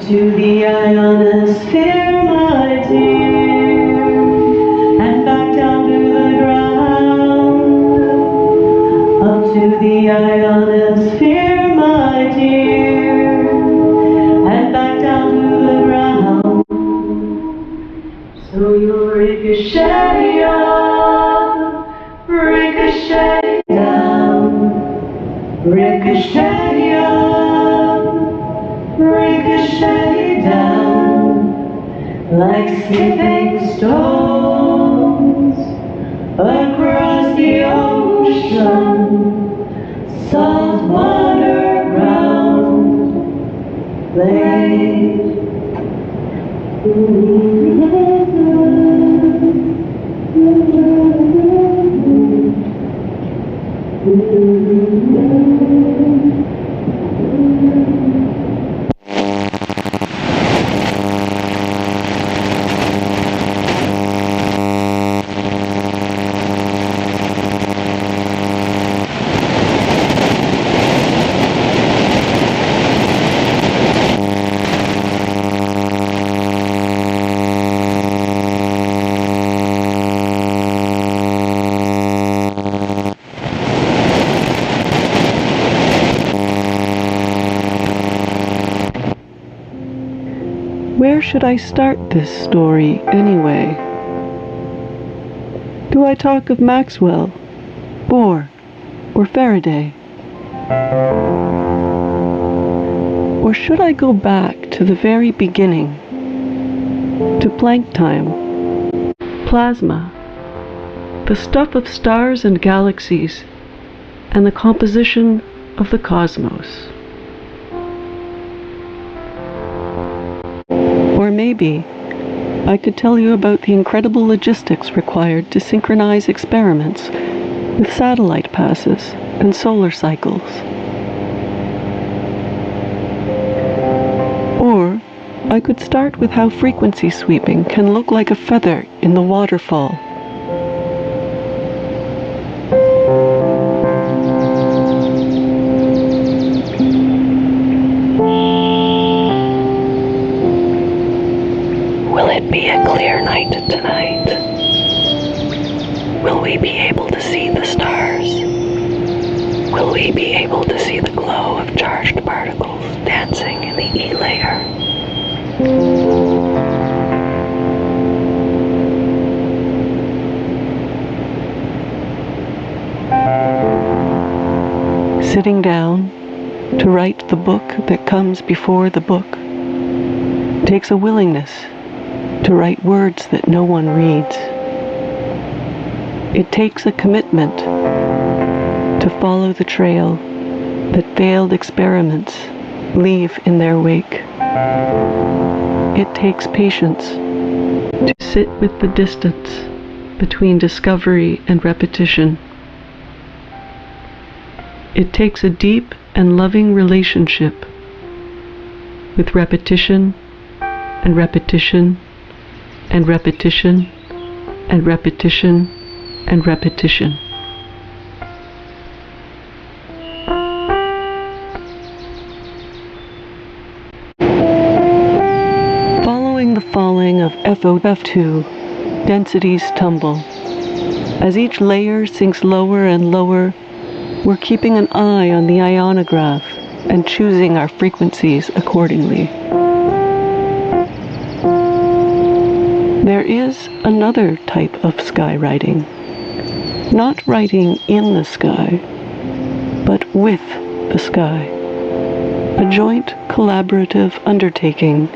to the ionosphere, my dear, and back down to the ground. Up to the ionosphere, my dear, and back down to the ground. So you'll ricochet up, ricochet down, ricochet up, ricochet down, like skipping stones across the ocean, salt water ground, laid. Where should I start this story, anyway? Do I talk of Maxwell, Bohr, or Faraday? Or should I go back to the very beginning, to Planck time, plasma, the stuff of stars and galaxies, and the composition of the cosmos? Or maybe I could tell you about the incredible logistics required to synchronize experiments with satellite passes and solar cycles. Or I could start with how frequency sweeping can look like a feather in the waterfall. Will it be a clear night tonight? Will we be able to see the stars? Will we be able to see the glow of charged particles dancing in the E layer? Sitting down to write the book that comes before the book takes a willingness to write words that no one reads. It takes a commitment to follow the trail that failed experiments leave in their wake. It takes patience to sit with the distance between discovery and repetition. It takes a deep and loving relationship with repetition and repetition and repetition and repetition and repetition. Following the falling of FOF2, densities tumble. As each layer sinks lower and lower, we're keeping an eye on the ionograph and choosing our frequencies accordingly. There is another type of skywriting, not writing in the sky, but with the sky, a joint collaborative undertaking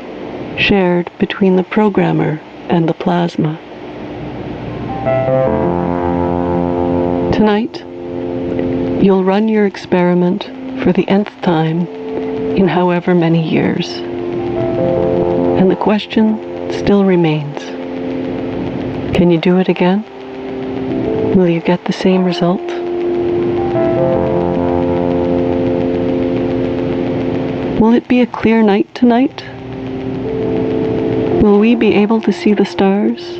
shared between the programmer and the plasma. Tonight, you'll run your experiment for the nth time in however many years, and the question still remains. Can you do it again? Will you get the same result? Will it be a clear night tonight? Will we be able to see the stars?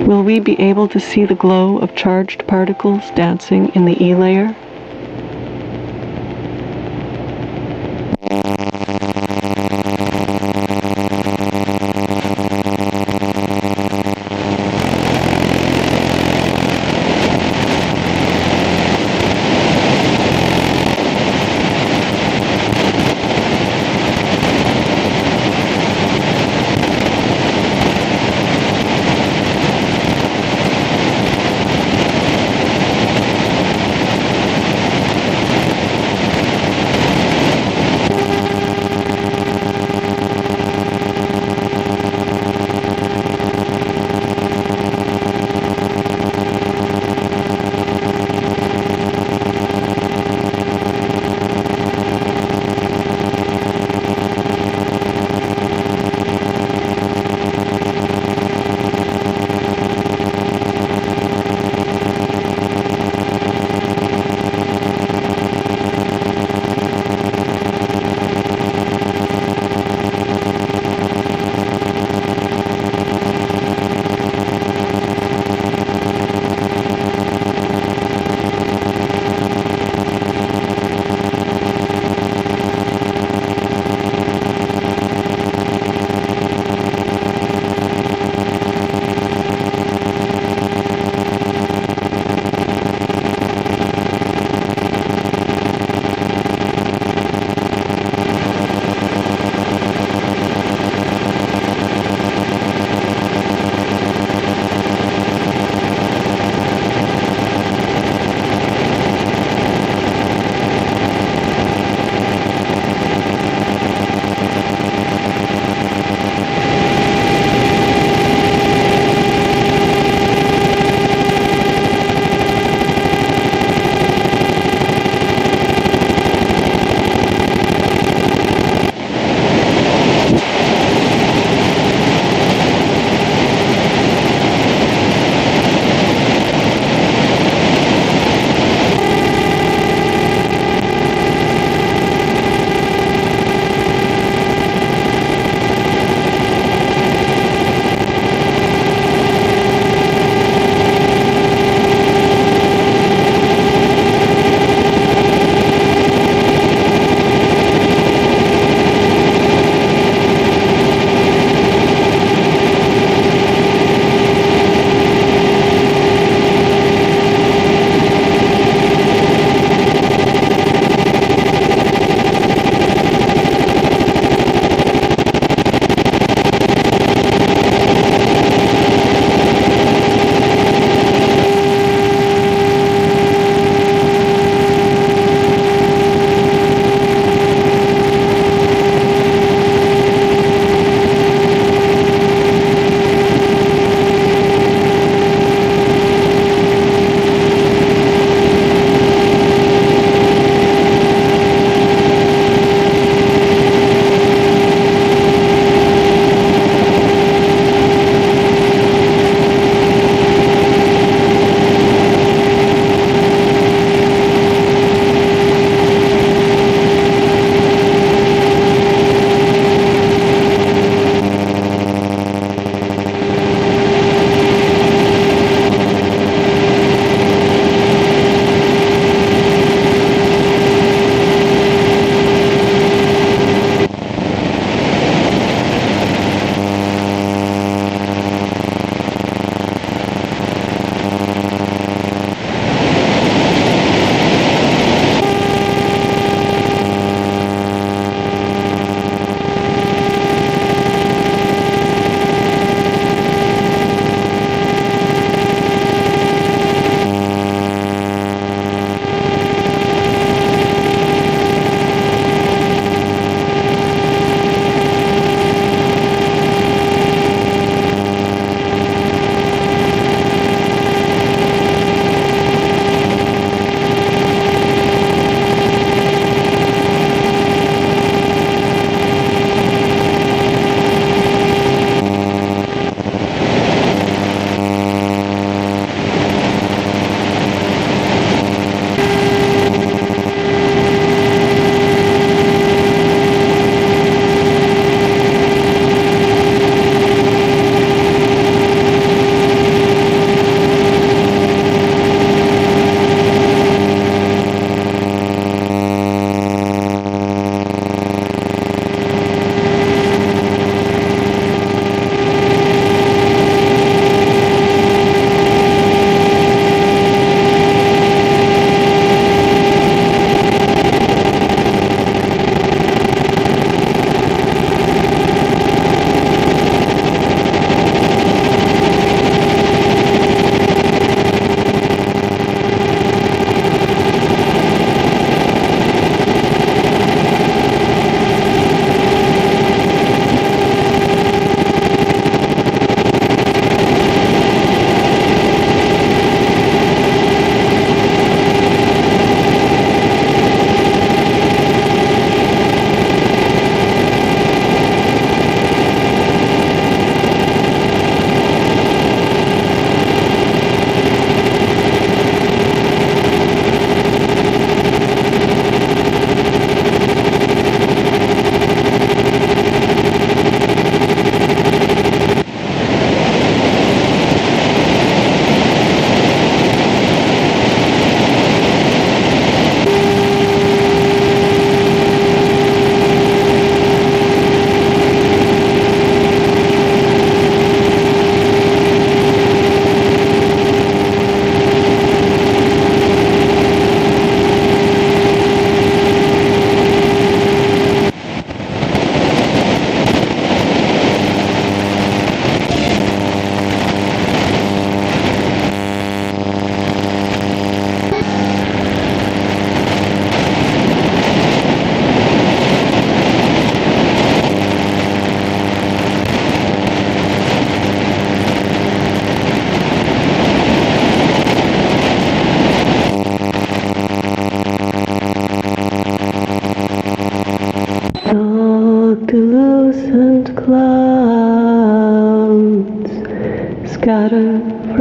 Will we be able to see the glow of charged particles dancing in the E layer?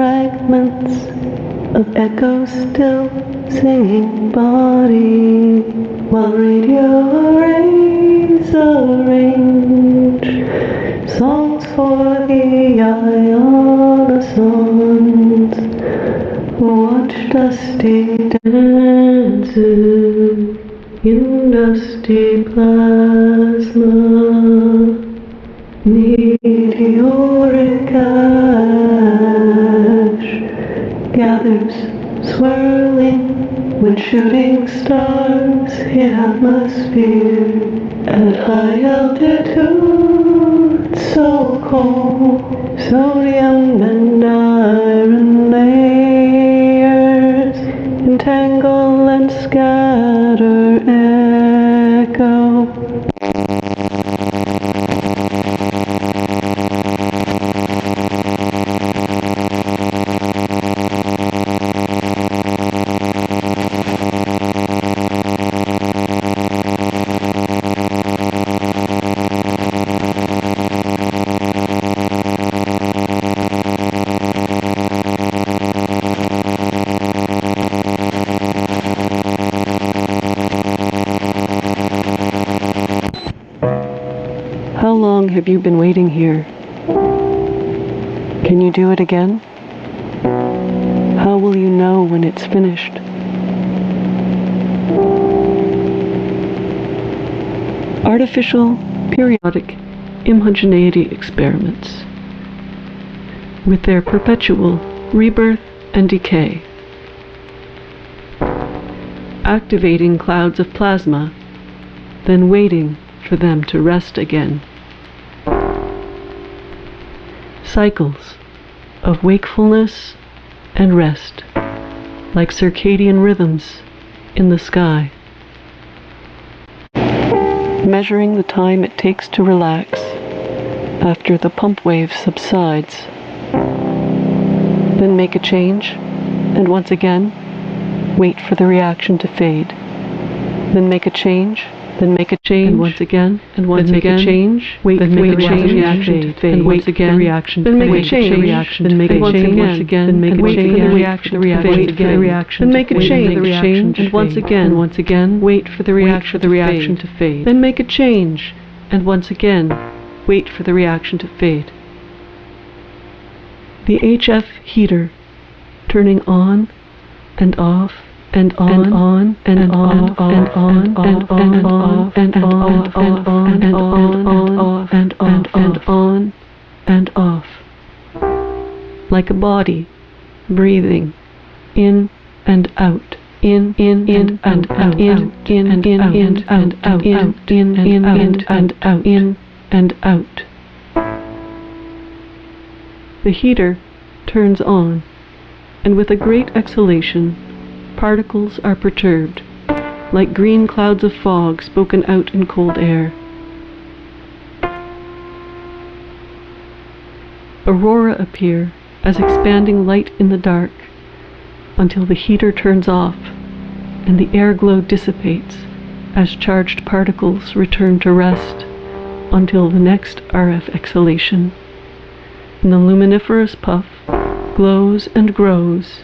fragments of echoes still singing body, while radio arrays arrange songs for the ionosons who watch dusty dances in dusty plasma. Meteoric ash gathers, swirling when shooting stars hit atmosphere at high altitude. So cold, sodium and iron layers entangle and scatter echo. How long have you been waiting here? Can you do it again? How will you know when it's finished? Artificial periodic homogeneity experiments, with their perpetual rebirth and decay, activating clouds of plasma, then waiting for them to rest again. Cycles of wakefulness and rest, like circadian rhythms in the sky. Measuring the time it takes to relax after the pump wave subsides. Then make a change, and once again, wait for the reaction to fade. Then make a change, then make a change, and once again, and once again, change, wait for the reaction to fade, and once again, reaction, then make a change, reaction, then make a change, once again, then make a change, the reaction, the reaction, then make a change, the reaction, and once again, wait for the reaction to fade, then make a change, and once again, wait for the reaction to fade. The HF heater turning on and off and on and off and on and off and on and on and off and on and off, like a body breathing in and out, in and out, in and out, in and out, in and out, in and out. The heater turns on, and with a great exhalation, particles are perturbed, like green clouds of fog spoken out in cold air. Aurora appear as expanding light in the dark, until the heater turns off, and the air glow dissipates as charged particles return to rest until the next RF exhalation. And the luminiferous puff glows and grows,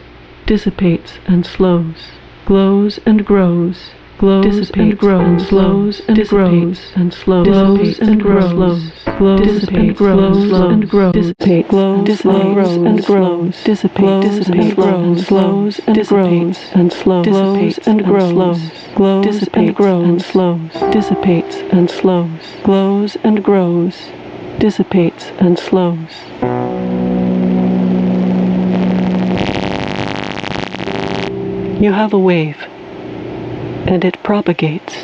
dissipates and slows, glows and grows, glows and grows, glows and grows and slows, glows and grows, glows and grows and grows, dissipates, glows and grows, dissipates and grows, glows and grows and slows, glows and grows, glows and grows and slows, dissipates and slows, glows and grows, dissipates and slows. You have a wave, and it propagates.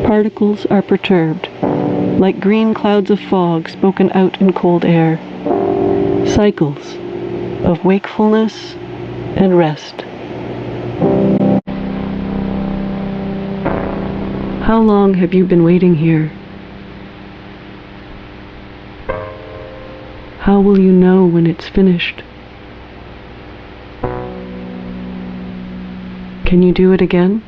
Particles are perturbed, like green clouds of fog spoken out in cold air. Cycles of wakefulness and rest. How long have you been waiting here? How will you know when it's finished? Can you do it again?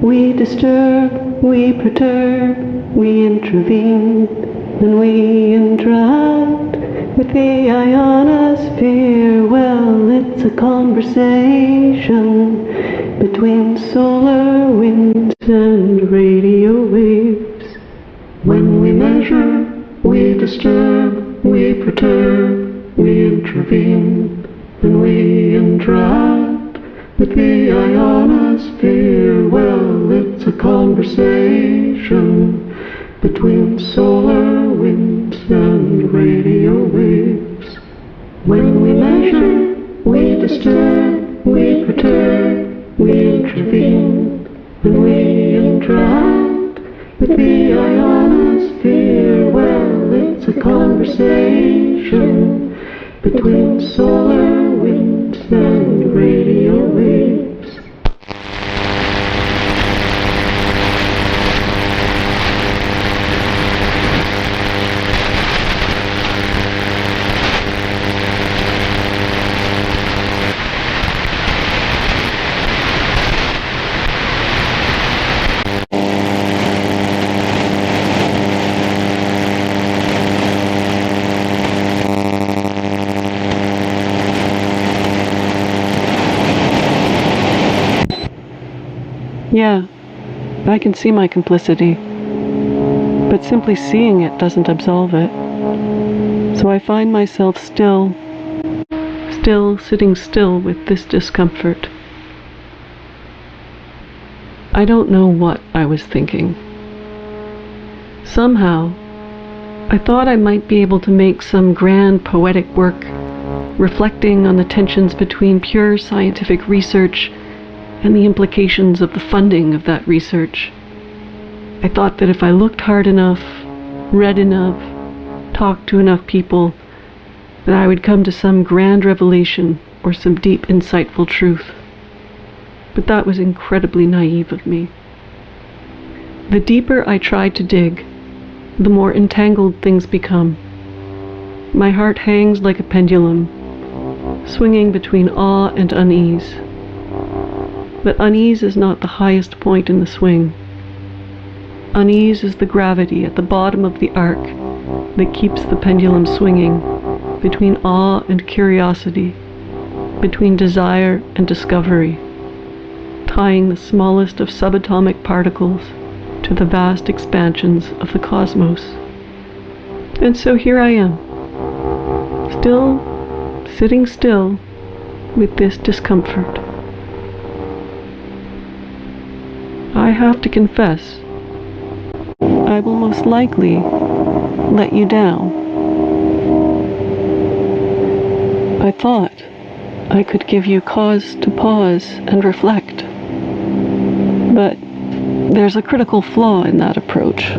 We disturb, we perturb, we intervene, and we interact with the ionosphere. Well, it's a conversation between solar winds and radio waves. When we measure, we disturb, we perturb, we intervene, and we interact with the ionosphere. Well, it's a conversation between solar winds and radio waves. When we measure, we disturb, we perturb, we intervene, and we interact with the ionosphere. Well, it's a conversation between solar winds and radio waves. Yeah, I can see my complicity, but simply seeing it doesn't absolve it. So I find myself still sitting still with this discomfort. I don't know what I was thinking. Somehow, I thought I might be able to make some grand poetic work, reflecting on the tensions between pure scientific research and the implications of the funding of that research. I thought that if I looked hard enough, read enough, talked to enough people, that I would come to some grand revelation or some deep, insightful truth. But that was incredibly naive of me. The deeper I tried to dig, the more entangled things become. My heart hangs like a pendulum, swinging between awe and unease. But unease is not the highest point in the swing. Unease is the gravity at the bottom of the arc that keeps the pendulum swinging between awe and curiosity, between desire and discovery, tying the smallest of subatomic particles to the vast expansions of the cosmos. And so here I am, sitting still with this discomfort. I have to confess, I will most likely let you down. I thought I could give you cause to pause and reflect, but there's a critical flaw in that approach.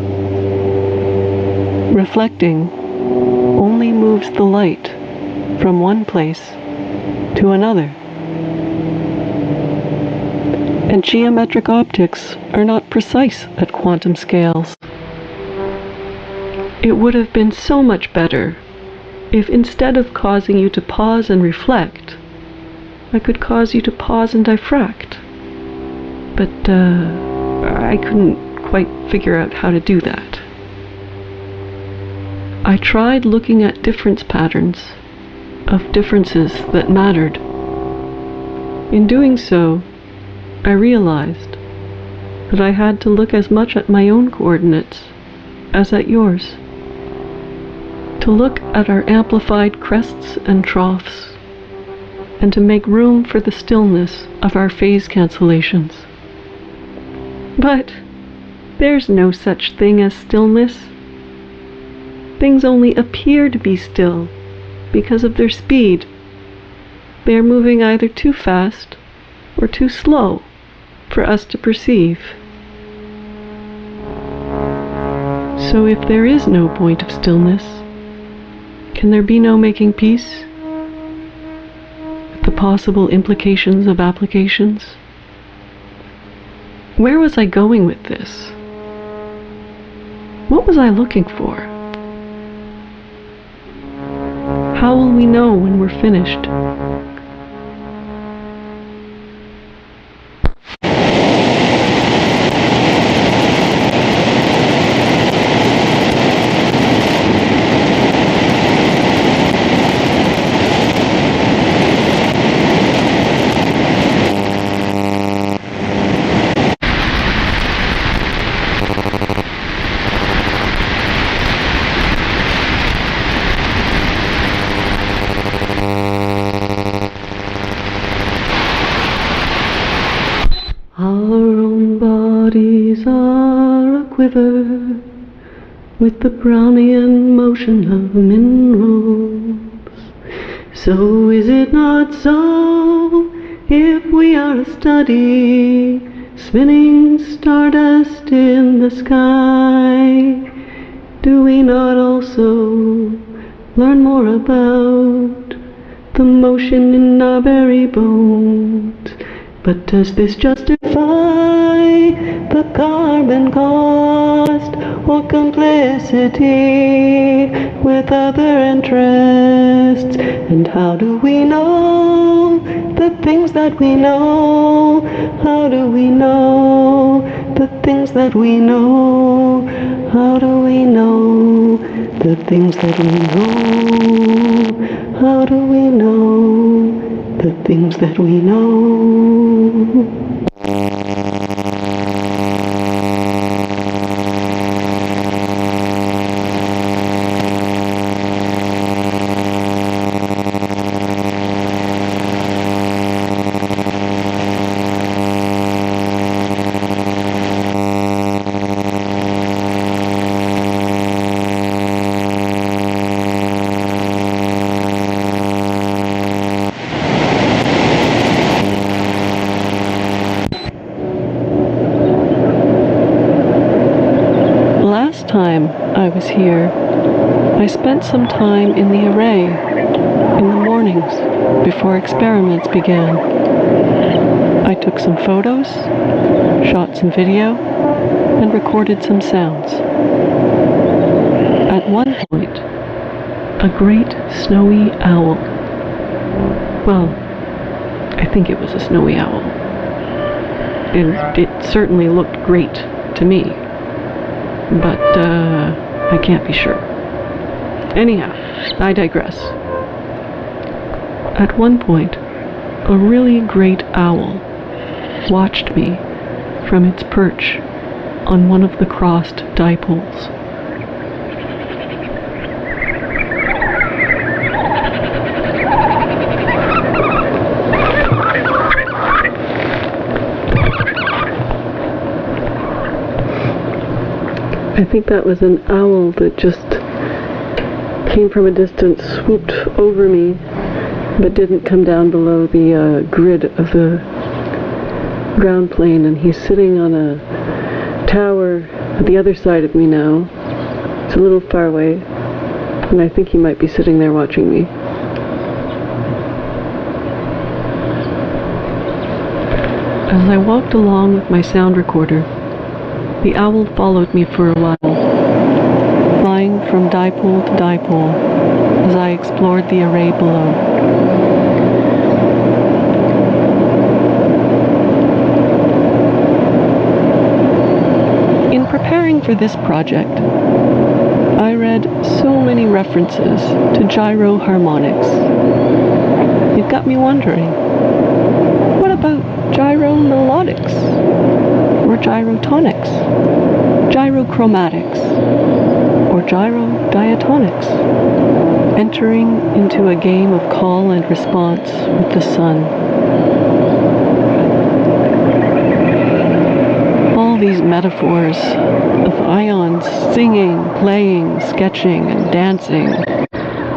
Reflecting only moves the light from one place to another. And geometric optics are not precise at quantum scales. It would have been so much better if instead of causing you to pause and reflect, I could cause you to pause and diffract. But I couldn't quite figure out how to do that. I tried looking at difference patterns of differences that mattered. In doing so, I realized that I had to look as much at my own coordinates as at yours, to look at our amplified crests and troughs, and to make room for the stillness of our phase cancellations. But there's no such thing as stillness. Things only appear to be still because of their speed. They are moving either too fast or too slow for us to perceive. So if there is no point of stillness, can there be no making peace with the possible implications of applications? Where was I going with this? What was I looking for? How will we know when we're finished? quiver with the Brownian motion of minerals. So is it not so, if we are a study, spinning stardust in the sky, do we not also learn more about the motion in our very bones? But does this justify the carbon cost or complicity with other interests? And how do we know the things that we know? How do we know the things that we know? How do we know the things that we know? How do we know the things that we know? Last time I was here, I spent some time in the array in the mornings before experiments began. I took some photos, shot some video, and recorded some sounds. At one point, a great snowy owl. Well, I think it was a snowy owl. And it certainly looked great to me. But I can't be sure. Anyhow, I digress. At one point, a really great owl watched me from its perch on one of the crossed dipoles. I think that was an owl that just came from a distance, swooped over me, but didn't come down below the grid of the ground plane, and he's sitting on a tower at the other side of me now. It's a little far away, and I think he might be sitting there watching me. As I walked along with my sound recorder, the owl followed me for a while, flying from dipole to dipole as I explored the array below. In preparing for this project, I read so many references to gyroharmonics. It got me wondering, what about gyromelodics? Or gyrotonics, gyrochromatics, or gyrodiatonics, entering into a game of call and response with the sun. All these metaphors of ions singing, playing, sketching, and dancing,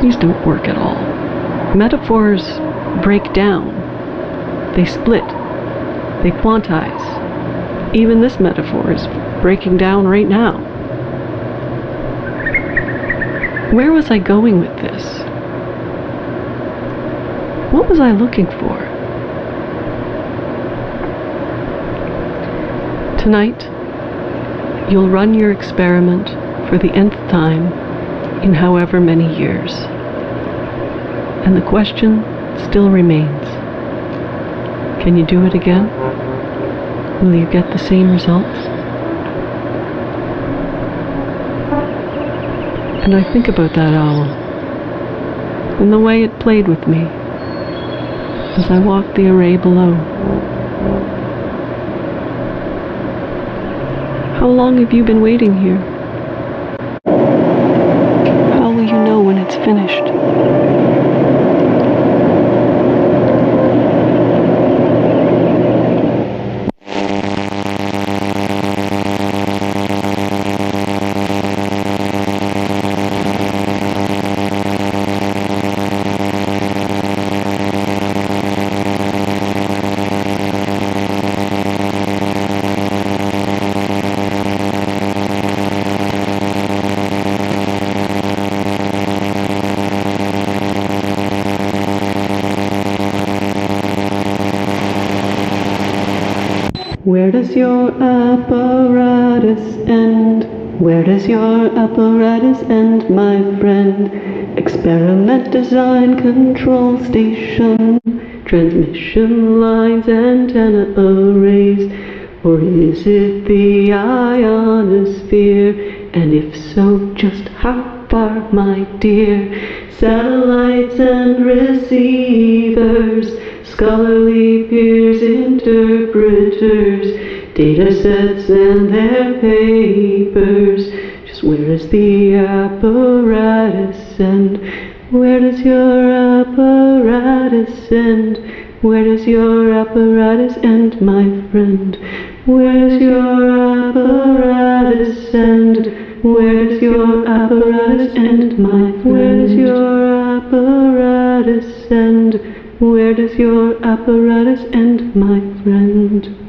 these don't work at all. Metaphors break down, they split, they quantize. Even this metaphor is breaking down right now. Where was I going with this? What was I looking for? Tonight, you'll run your experiment for the nth time in however many years. And the question still remains. Can you do it again? Will you get the same results? And I think about that owl, and the way it played with me as I walked the array below. How long have you been waiting here? How will you know when it's finished? Where does your apparatus end? Where does your apparatus end, my friend? Experiment, design, control station, transmission lines, antenna arrays, or is it the ionosphere? And if so, just how far, my dear? Satellites and receivers, scholarly peers, interpreters, data sets and their papers. Just where is the apparatus end? Where does your apparatus end? Where does your apparatus end, my friend? Where's your apparatus end? Where's your apparatus end, my friend? Where's your apparatus end? Where does your apparatus end, my friend?